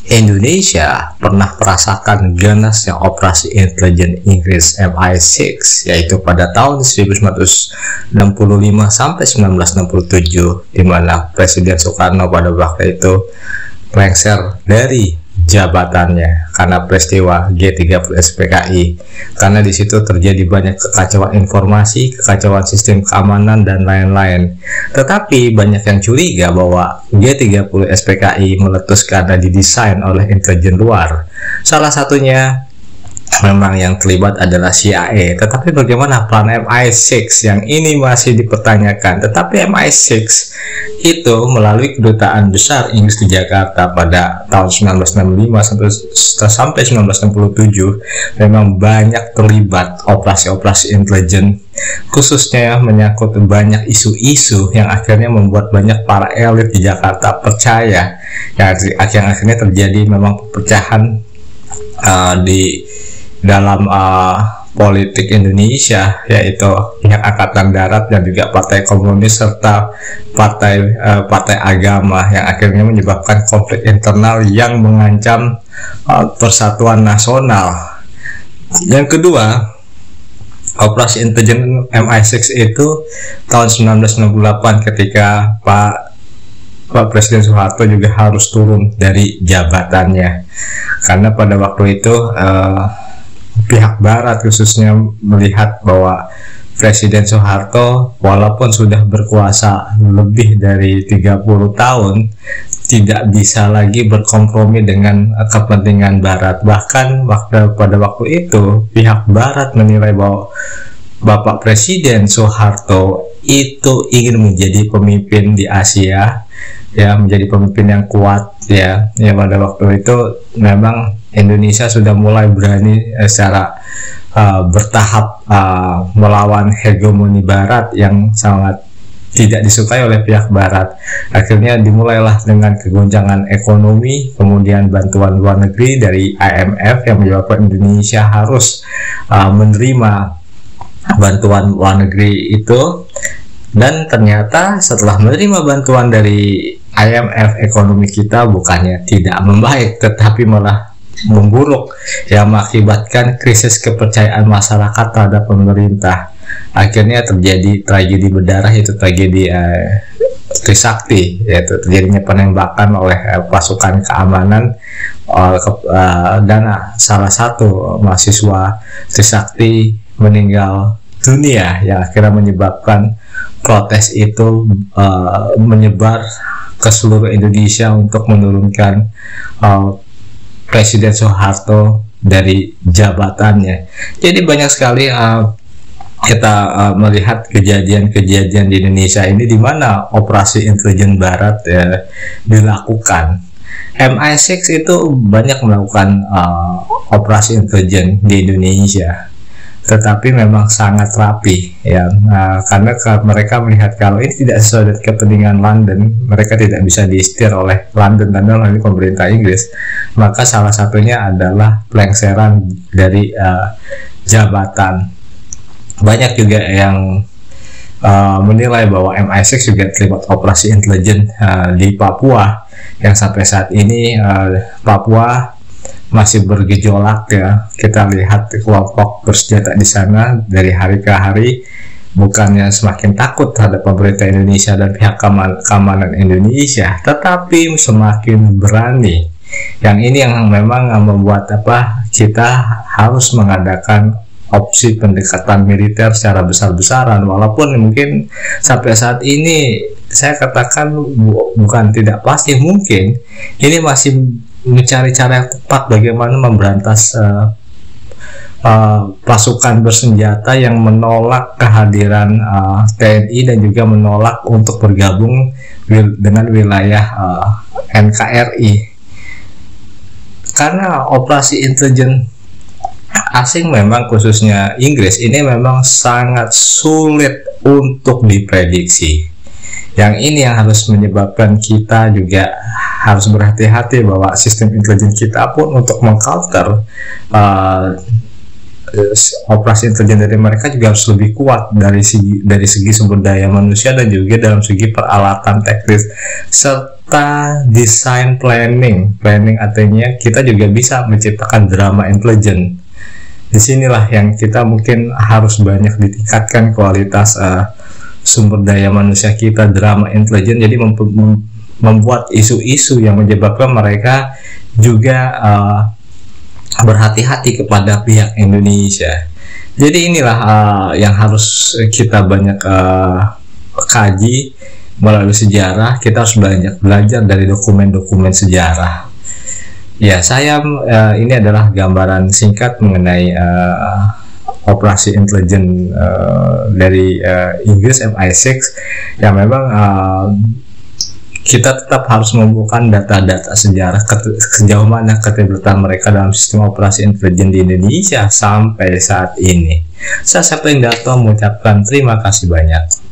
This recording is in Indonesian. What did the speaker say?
Indonesia pernah merasakan ganasnya operasi intelijen Inggris MI6, yaitu pada tahun 1965 sampai 1967, di mana Presiden Soekarno pada waktu itu lengser dari jabatannya karena peristiwa G30 SPKI, karena di situ terjadi banyak kekacauan informasi, kekacauan sistem keamanan dan lain-lain. Tetapi banyak yang curiga bahwa G30 SPKI meletus karena didesain oleh intelijen luar. Salah satunya memang yang terlibat adalah CIA. Tetapi bagaimana plan MI6 yang ini masih dipertanyakan. Tetapi MI6 itu melalui kedutaan besar Inggris di Jakarta pada tahun 1965 sampai 1967 memang banyak terlibat operasi-operasi intelijen, khususnya menyangkut banyak isu-isu yang akhirnya membuat banyak para elit di Jakarta percaya yang akhirnya terjadi memang perpecahan di dalam politik Indonesia, yaitu pihak Angkatan Darat dan juga Partai Komunis serta partai agama, yang akhirnya menyebabkan konflik internal yang mengancam persatuan nasional. Yang kedua, operasi intelijen MI6 itu tahun 1998 ketika Pak Presiden Soeharto juga harus turun dari jabatannya, karena pada waktu itu pihak Barat khususnya melihat bahwa Presiden Soeharto walaupun sudah berkuasa lebih dari 30 tahun tidak bisa lagi berkompromi dengan kepentingan Barat. Bahkan pada waktu itu pihak Barat menilai bahwa Bapak Presiden Soeharto itu ingin menjadi pemimpin di Asia, ya, menjadi pemimpin yang kuat, ya pada waktu itu memang Indonesia sudah mulai berani secara bertahap melawan hegemoni Barat yang sangat tidak disukai oleh pihak Barat. Akhirnya dimulailah dengan kegoncangan ekonomi, kemudian bantuan luar negeri dari IMF yang menyebabkan Indonesia harus menerima bantuan luar negeri itu. Dan ternyata setelah menerima bantuan dari IMF, ekonomi kita bukannya tidak membaik tetapi malah memburuk, yang mengakibatkan krisis kepercayaan masyarakat terhadap pemerintah. Akhirnya terjadi tragedi berdarah, yaitu tragedi Trisakti, yaitu terjadinya penembakan oleh pasukan keamanan dan salah satu mahasiswa Trisakti meninggal dunia, yang akhirnya menyebabkan protes itu menyebar ke seluruh Indonesia untuk menurunkan Presiden Soeharto dari jabatannya. Jadi banyak sekali kita melihat kejadian-kejadian di Indonesia ini di mana operasi intelijen Barat dilakukan. MI6 itu banyak melakukan operasi intelijen di Indonesia, tetapi memang sangat rapi, ya, karena mereka melihat kalau ini tidak sesuai dengan kepentingan London, mereka tidak bisa disetir oleh London dan oleh pemerintah Inggris, maka salah satunya adalah pelengseran dari jabatan. Banyak juga yang menilai bahwa MI6 juga terlibat operasi intelijen di Papua, yang sampai saat ini Papua masih bergejolak, ya. Kita lihat kelompok bersenjata di sana dari hari ke hari bukannya semakin takut terhadap pemerintah Indonesia dan pihak keamanan Indonesia, tetapi semakin berani. Yang ini yang memang membuat kita harus mengadakan opsi pendekatan militer secara besar-besaran, walaupun mungkin sampai saat ini saya katakan bukan tidak pasti, mungkin ini masih mencari cara yang tepat bagaimana memberantas pasukan bersenjata yang menolak kehadiran TNI dan juga menolak untuk bergabung dengan wilayah NKRI. Karena operasi intelijen asing memang khususnya Inggris ini memang sangat sulit untuk diprediksi. Yang ini yang harus menyebabkan kita juga harus berhati-hati bahwa sistem intelijen kita pun untuk mengcounter operasi intelijen dari mereka juga harus lebih kuat dari segi sumber daya manusia dan juga dalam segi peralatan teknis serta data design planning artinya kita juga bisa menciptakan drama intelijen. Disinilah yang kita mungkin harus banyak ditingkatkan kualitas sumber daya manusia kita, drama intelijen. Jadi membuat isu-isu yang menyebabkan mereka juga berhati-hati kepada pihak Indonesia. Jadi inilah yang harus kita banyak kaji melalui sejarah. Kita harus banyak belajar dari dokumen-dokumen sejarah. Ya, saya ini adalah gambaran singkat mengenai operasi intelijen dari Inggris MI6 yang memang kita tetap harus membuka data-data sejarah sejauh mana keterlibatan mereka dalam sistem operasi intelijen di Indonesia sampai saat ini. Saya Septian Darto mengucapkan terima kasih banyak.